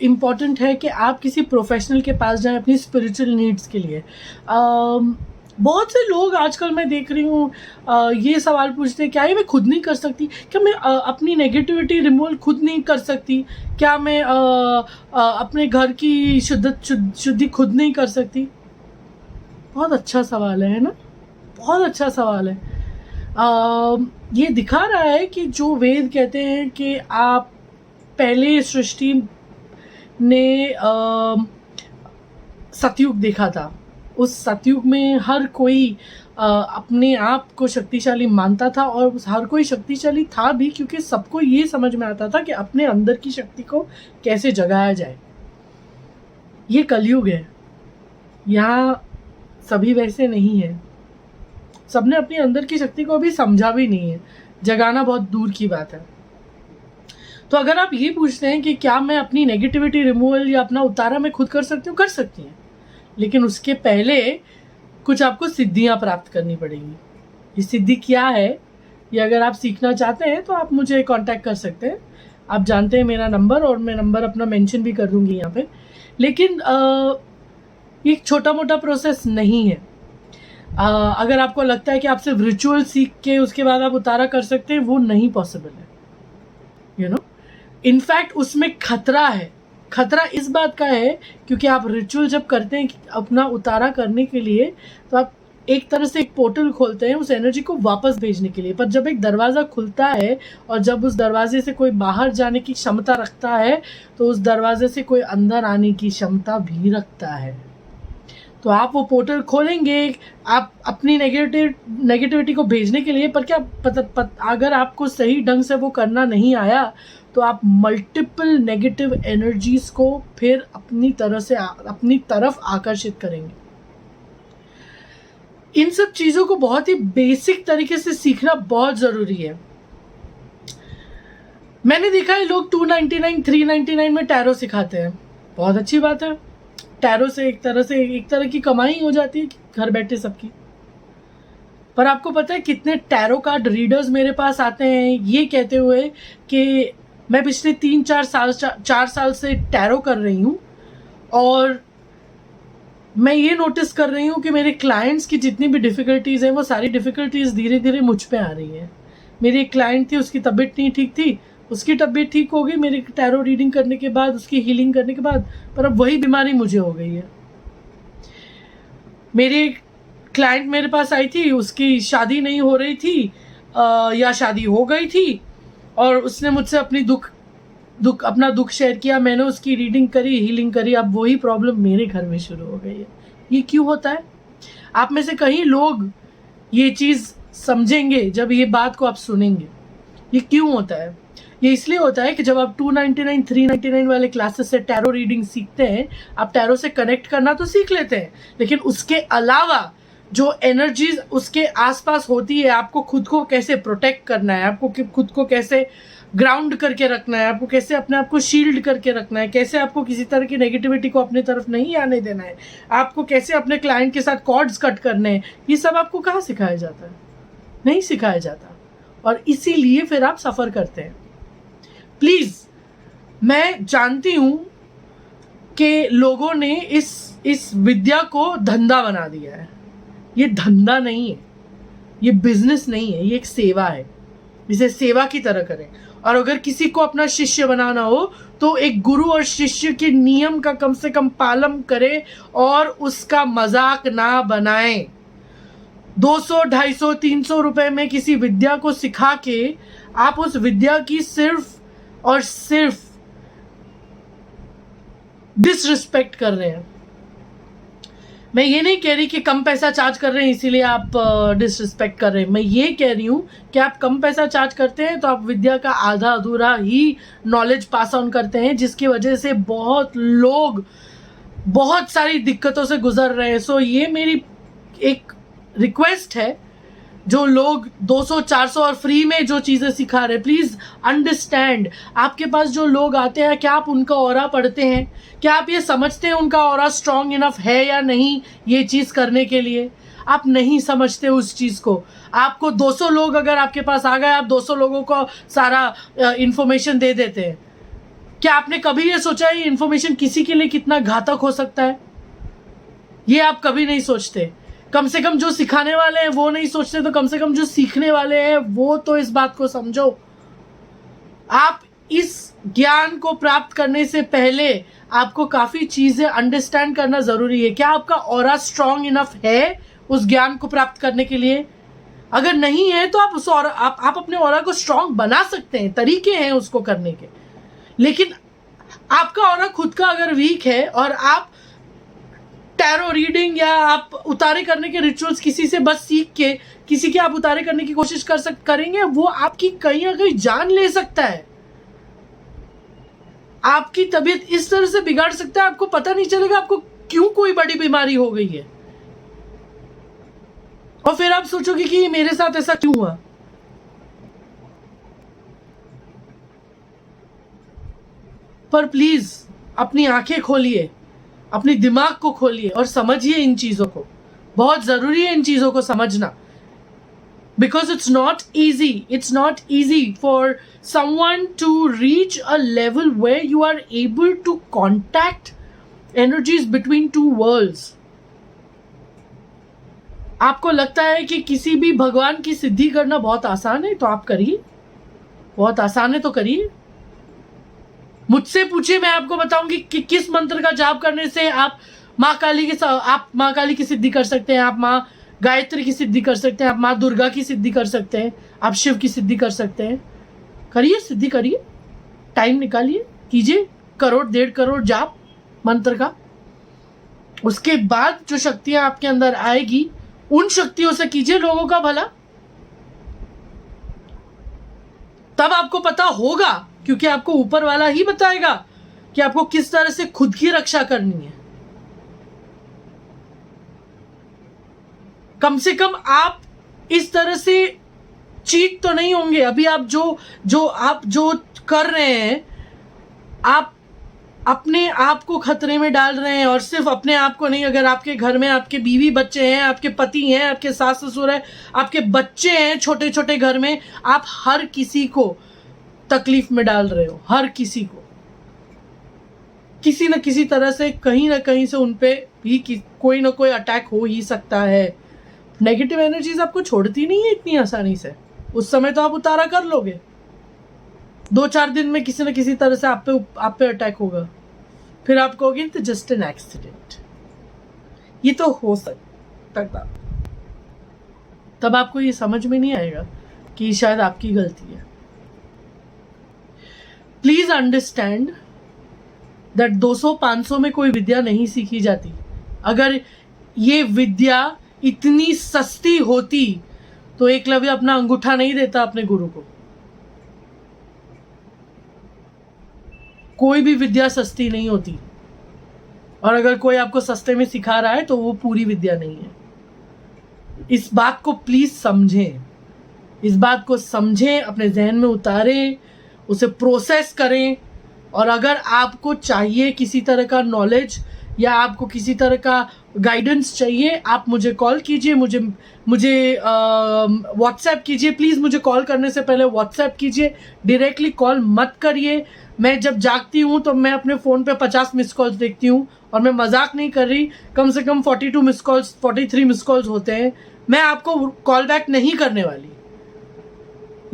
Important है कि आप किसी प्रोफेशनल के पास जाएं अपनी स्पिरिचुअल नीड्स के लिए। बहुत से लोग आजकल मैं देख रही हूँ ये सवाल पूछते हैं, क्या ये मैं खुद नहीं कर सकती? क्या मैं अपनी नेगेटिविटी रिमूवल खुद नहीं कर सकती? क्या मैं अपने घर की शुद्धि खुद नहीं कर सकती? बहुत अच्छा सवाल है ना? बहुत अच्छा सवाल है। ये दिखा रहा है कि जो वेद कहते हैं कि आप पहले सृष्टि ने सतयुग देखा था, उस सतयुग में हर कोई अपने आप को शक्तिशाली मानता था और हर कोई शक्तिशाली था भी, क्योंकि सबको ये समझ में आता था कि अपने अंदर की शक्ति को कैसे जगाया जाए। ये कलयुग है, यहाँ सभी वैसे नहीं है, सबने अपने अंदर की शक्ति को अभी समझा भी नहीं है, जगाना बहुत दूर की बात है। तो अगर आप ये पूछते हैं कि क्या मैं अपनी नेगेटिविटी रिमूवल या अपना उतारा मैं खुद कर सकती हूँ, कर सकती हैं, लेकिन उसके पहले कुछ आपको सिद्धियाँ प्राप्त करनी पड़ेंगी। ये सिद्धि क्या है, ये अगर आप सीखना चाहते हैं तो आप मुझे कांटेक्ट कर सकते हैं। आप जानते हैं मेरा नंबर, और मैं नंबर अपना मेंशन भी कर दूंगी यहाँ पे। लेकिन ये एक छोटा मोटा प्रोसेस नहीं है। अगर आपको लगता है कि आप सिर्फ रिचुअल सीख के उसके बाद आप उतारा कर सकते हैं, वो नहीं पॉसिबल है, यू नो। इनफैक्ट उसमें खतरा है। खतरा इस बात का है क्योंकि आप रिचुअल जब करते हैं अपना उतारा करने के लिए, तो आप एक तरह से एक पोर्टल खोलते हैं उस एनर्जी को वापस भेजने के लिए। पर जब एक दरवाज़ा खुलता है और जब उस दरवाजे से कोई बाहर जाने की क्षमता रखता है, तो उस दरवाजे से कोई अंदर आने की क्षमता भी रखता है। तो आप वो पोर्टल खोलेंगे आप अपनी नेगेटिविटी को भेजने के लिए, पर क्या अगर आपको सही ढंग से वो करना नहीं आया, तो आप मल्टीपल नेगेटिव एनर्जीज को फिर अपनी तरफ आकर्षित करेंगे। इन सब चीज़ों को बहुत ही बेसिक तरीके से सीखना बहुत ज़रूरी है। मैंने देखा है लोग 299 399 में टैरो सिखाते हैं, बहुत अच्छी बात है। टैरो से एक तरह की कमाई हो जाती है घर बैठे सबकी। पर आपको पता है कितने टैरो कार्ड रीडर्स मेरे पास आते हैं ये कहते हुए कि मैं पिछले 4 साल से टैरो कर रही हूँ, और मैं ये नोटिस कर रही हूँ कि मेरे क्लाइंट्स की जितनी भी डिफ़िकल्टीज़ हैं, वो सारी डिफ़िकल्टीज़ धीरे धीरे मुझ पे आ रही हैं। मेरी एक क्लाइंट थी, उसकी तबीयत नहीं ठीक थी, उसकी तबीयत ठीक हो गई मेरे टैरो रीडिंग करने के बाद, उसकी हीलिंग करने के बाद, पर अब वही बीमारी मुझे हो गई है। मेरी क्लाइंट मेरे पास आई थी, उसकी शादी नहीं हो रही थी या शादी हो गई थी, और उसने मुझसे अपना दुख शेयर किया। मैंने उसकी रीडिंग करी, हीलिंग करी, अब वही प्रॉब्लम मेरे घर में शुरू हो गई है। ये क्यों होता है? आप में से कई लोग ये चीज़ समझेंगे जब ये बात को आप सुनेंगे। ये क्यों होता है? ये इसलिए होता है कि जब आप 299 399 वाले क्लासेस से टैरो रीडिंग सीखते हैं, आप टैरो से कनेक्ट करना तो सीख लेते हैं, लेकिन उसके अलावा जो एनर्जीज उसके आसपास होती है, आपको खुद को कैसे प्रोटेक्ट करना है, आपको खुद को कैसे ग्राउंड करके रखना है, आपको कैसे अपने आप को शील्ड करके रखना है, कैसे आपको किसी तरह की नेगेटिविटी को अपने तरफ नहीं आने देना है, आपको कैसे अपने क्लाइंट के साथ कॉर्ड्स कट करने हैं, ये सब आपको कहाँ सिखाया जाता है? नहीं सिखाया जाता, और इसीलिए फिर आप सफ़र करते हैं। प्लीज़, मैं जानती हूँ कि लोगों ने इस विद्या को धंधा बना दिया है। ये धंधा नहीं है, ये बिजनेस नहीं है, ये एक सेवा है। इसे सेवा की तरह करें। और अगर किसी को अपना शिष्य बनाना हो तो एक गुरु और शिष्य के नियम का कम से कम पालन करें और उसका मजाक ना बनाएं। 200, 250, 300 रुपए में किसी विद्या को सिखा के आप उस विद्या की सिर्फ और सिर्फ डिसरिस्पेक्ट कर रहे हैं। मैं ये नहीं कह रही कि कम पैसा चार्ज कर रहे हैं इसीलिए आप डिसरिस्पेक्ट कर रहे हैं। मैं ये कह रही हूँ कि आप कम पैसा चार्ज करते हैं तो आप विद्या का आधा अधूरा ही नॉलेज पास ऑन करते हैं, जिसकी वजह से बहुत लोग बहुत सारी दिक्कतों से गुजर रहे हैं। सो ये मेरी एक रिक्वेस्ट है, जो लोग 200, 400 और फ्री में जो चीज़ें सिखा रहे हैं, प्लीज़ अंडरस्टैंड। आपके पास जो लोग आते हैं, क्या आप उनका ऑरा पढ़ते हैं? क्या आप ये समझते हैं उनका ऑरा स्ट्रांग इनफ है या नहीं ये चीज़ करने के लिए? आप नहीं समझते उस चीज़ को। आपको 200 लोग अगर आपके पास आ गए, आप 200 लोगों को सारा इन्फॉर्मेशन दे देते हैं, क्या आपने कभी ये सोचा है ये इंफॉर्मेशन किसी के लिए कितना घातक हो सकता है? ये आप कभी नहीं सोचते। कम से कम जो सिखाने वाले हैं वो नहीं सोचते, तो कम से कम जो सीखने वाले हैं वो तो इस बात को समझो। आप इस ज्ञान को प्राप्त करने से पहले आपको काफी चीजें अंडरस्टैंड करना जरूरी है। क्या आपका ऑरा स्ट्रांग इनफ है उस ज्ञान को प्राप्त करने के लिए? अगर नहीं है तो आप उस ऑरा आप अपने ऑरा को स्ट्रांग बना सकते हैं, तरीके हैं उसको करने के। लेकिन आपका ऑरा खुद का अगर वीक है और आप टैरो रीडिंग या आप उतारे करने के रिचुअल्स किसी से बस सीख के किसी के आप उतारे करने की कोशिश करेंगे, वो आपकी कहीं ना कहीं जान ले सकता है, आपकी तबीयत इस तरह से बिगाड़ सकता है, आपको पता नहीं चलेगा आपको क्यों कोई बड़ी बीमारी हो गई है। और फिर आप सोचोगे कि मेरे साथ ऐसा क्यों हुआ। पर प्लीज अपनी आंखें खोलिए, अपनी दिमाग को खोलिए और समझिए इन चीजों को। बहुत जरूरी है इन चीजों को समझना, because it's not easy for someone to reach a level where you are able to contact energies between two worlds. आपको लगता है कि किसी भी भगवान की सिद्धि करना बहुत आसान है, तो आप करिए। बहुत आसान है तो करिए। मुझसे पूछिए, मैं आपको बताऊंगी कि किस मंत्र का जाप करने से आप माँ काली की सिद्धि कर सकते हैं, आप माँ गायत्री की सिद्धि कर सकते हैं, आप माँ दुर्गा की सिद्धि कर सकते हैं, आप शिव की सिद्धि कर सकते हैं। करिए, सिद्धि करिए, टाइम निकालिए, कीजिए 1.5 करोड़ जाप मंत्र का। उसके बाद जो शक्तियां आपके अंदर आएगी उन शक्तियों से कीजिए लोगों का भला। तब आपको पता होगा, क्योंकि आपको ऊपर वाला ही बताएगा कि आपको किस तरह से खुद की रक्षा करनी है। कम से कम आप इस तरह से चीट तो नहीं होंगे। अभी आप जो कर रहे हैं, आप अपने आप को खतरे में डाल रहे हैं। और सिर्फ अपने आप को नहीं, अगर आपके घर में आपके बीवी बच्चे हैं, आपके पति हैं, आपके सास ससुर हैं, आपके बच्चे हैं छोटे छोटे घर में, आप हर किसी को तकलीफ में डाल रहे हो। हर किसी को किसी न किसी तरह से, कहीं ना कहीं से उन पे भी कोई ना कोई अटैक हो ही सकता है। नेगेटिव एनर्जीज आपको छोड़ती नहीं है इतनी आसानी से। उस समय तो आप उतारा कर लोगे, 2-4 दिन में किसी न किसी तरह से आप पे अटैक होगा। फिर आप कहोगे तो जस्ट एन एक्सीडेंट, ये तो हो सकता था। तब आपको ये समझ में नहीं आएगा कि शायद आपकी गलती है। प्लीज अंडरस्टैंड दैट 200-500 में कोई विद्या नहीं सीखी जाती। अगर ये विद्या इतनी सस्ती होती तो एकलव्य अपना अंगूठा नहीं देता अपने गुरु को। कोई भी विद्या सस्ती नहीं होती, और अगर कोई आपको सस्ते में सिखा रहा है तो वो पूरी विद्या नहीं है। इस बात को प्लीज समझें, इस बात को समझें, अपने जहन में उतारें, उसे प्रोसेस करें। और अगर आपको चाहिए किसी तरह का नॉलेज या आपको किसी तरह का गाइडेंस चाहिए, आप मुझे कॉल कीजिए, मुझे व्हाट्सएप कीजिए। प्लीज़ मुझे कॉल करने से पहले व्हाट्सएप कीजिए, डायरेक्टली कॉल मत करिए। मैं जब जागती हूँ तो मैं अपने फ़ोन पे 50 मिस कॉल्स देखती हूँ, और मैं मजाक नहीं कर रही, कम से कम 42 मिस कॉल्स, 43 मिस कॉल्स होते हैं। मैं आपको कॉल बैक नहीं करने वाली,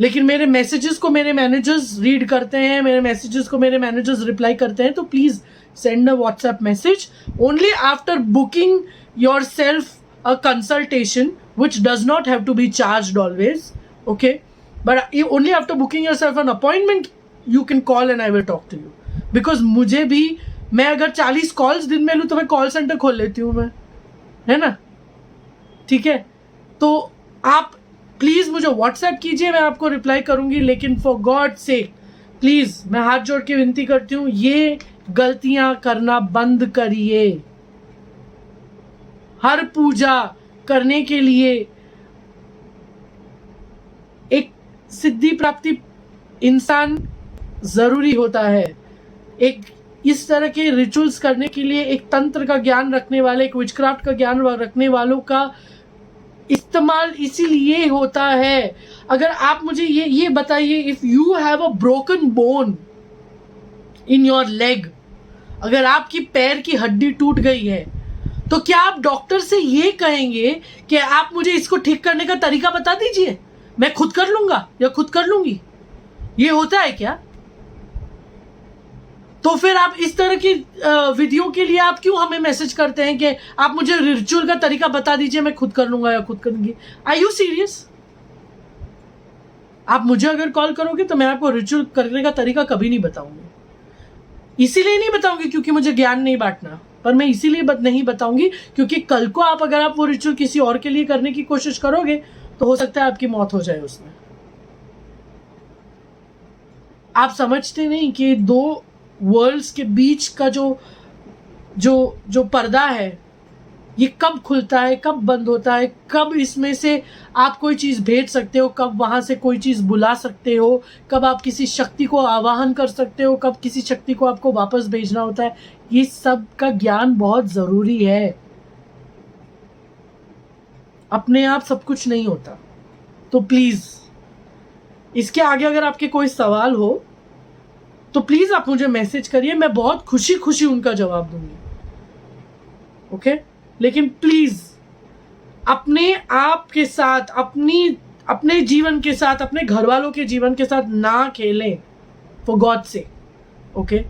लेकिन मेरे मैसेजेस को मेरे मैनेजर्स रीड करते हैं, मेरे मैसेजेस को मेरे मैनेजर्स रिप्लाई करते हैं। तो please send a WhatsApp message only after booking yourself a consultation, which does not have to be charged always, okay? But only after booking yourself an appointment you can call and I will talk to you. Because मुझे भी, मैं अगर 40 calls दिन में लूँ तो मैं call centre खोल लेती हूँ मैं, है ना? ठीक है, तो आप प्लीज़ मुझे व्हाट्सएप कीजिए, मैं आपको रिप्लाई करूँगी। लेकिन फॉर गॉड सेक प्लीज़ मैं हाथ जोड़ के विनती करती हूँ, ये गलतियां करना बंद करिए। हर पूजा करने के लिए एक सिद्धि प्राप्ति इंसान जरूरी होता है। एक इस तरह के रिचुअल्स करने के लिए एक तंत्र का ज्ञान रखने वाले, एक विचक्राफ्ट का ज्ञान रखने वालों का इस्तेमाल इसीलिए होता है। अगर आप मुझे ये बताइए, if you have a broken bone, in your leg, अगर आपकी पैर की हड्डी टूट गई है, तो क्या आप डॉक्टर से ये कहेंगे कि आप मुझे इसको ठीक करने का तरीका बता दीजिए, मैं खुद कर लूंगा या खुद कर लूंगी? ये होता है क्या? तो फिर आप इस तरह की विधियों के लिए आप क्यों हमें मैसेज करते हैं कि आप मुझे रिचुअल का तरीका बता दीजिए, मैं खुद कर लूंगा या खुद करूंगी? Are you serious? आप मुझे अगर कॉल करोगे तो मैं आपको रिचुअल करने का तरीका कभी नहीं बताऊंगी। इसीलिए नहीं बताऊंगी क्योंकि मुझे ज्ञान नहीं बांटना, पर मैं इसीलिए नहीं बताऊंगी क्योंकि कल को अगर आप वो रिचुअल किसी और के लिए करने की कोशिश करोगे तो हो सकता है आपकी मौत हो जाए उसमें। आप समझते नहीं कि दो वर्ल्ड्स के बीच का जो पर्दा है, ये कब खुलता है, कब बंद होता है, कब इसमें से आप कोई चीज़ भेज सकते हो, कब वहाँ से कोई चीज़ बुला सकते हो, कब आप किसी शक्ति को आवाहन कर सकते हो, कब किसी शक्ति को आपको वापस भेजना होता है, ये सब का ज्ञान बहुत ज़रूरी है। अपने आप सब कुछ नहीं होता। तो प्लीज़ इसके आगे अगर आपके कोई सवाल हो तो प्लीज़ आप मुझे मैसेज करिए, मैं बहुत खुशी खुशी उनका जवाब दूंगी। ओके? लेकिन प्लीज अपने आप के साथ, अपने जीवन के साथ, अपने घर वालों के जीवन के साथ ना खेलें, फॉर गॉड से। ओके?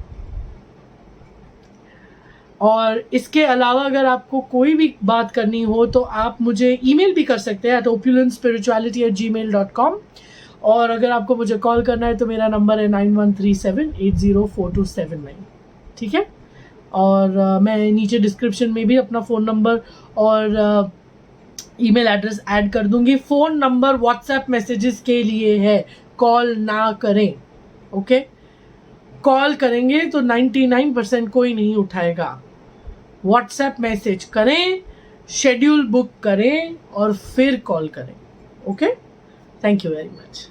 और इसके अलावा अगर आपको कोई भी बात करनी हो तो आप मुझे ईमेल भी कर सकते हैं opulentspirituality@gmail.com। और अगर आपको मुझे कॉल करना है तो मेरा नंबर है 9137804279। ठीक है? और मैं नीचे डिस्क्रिप्शन में भी अपना फ़ोन नंबर और ईमेल एड्रेस ऐड कर दूंगी। फ़ोन नंबर व्हाट्सएप मैसेजेस के लिए है, कॉल ना करें। ओके? कॉल करेंगे तो 99% कोई नहीं उठाएगा। व्हाट्सएप मैसेज करें, शेड्यूल बुक करें और फिर कॉल करें। Okay? Thank you very much.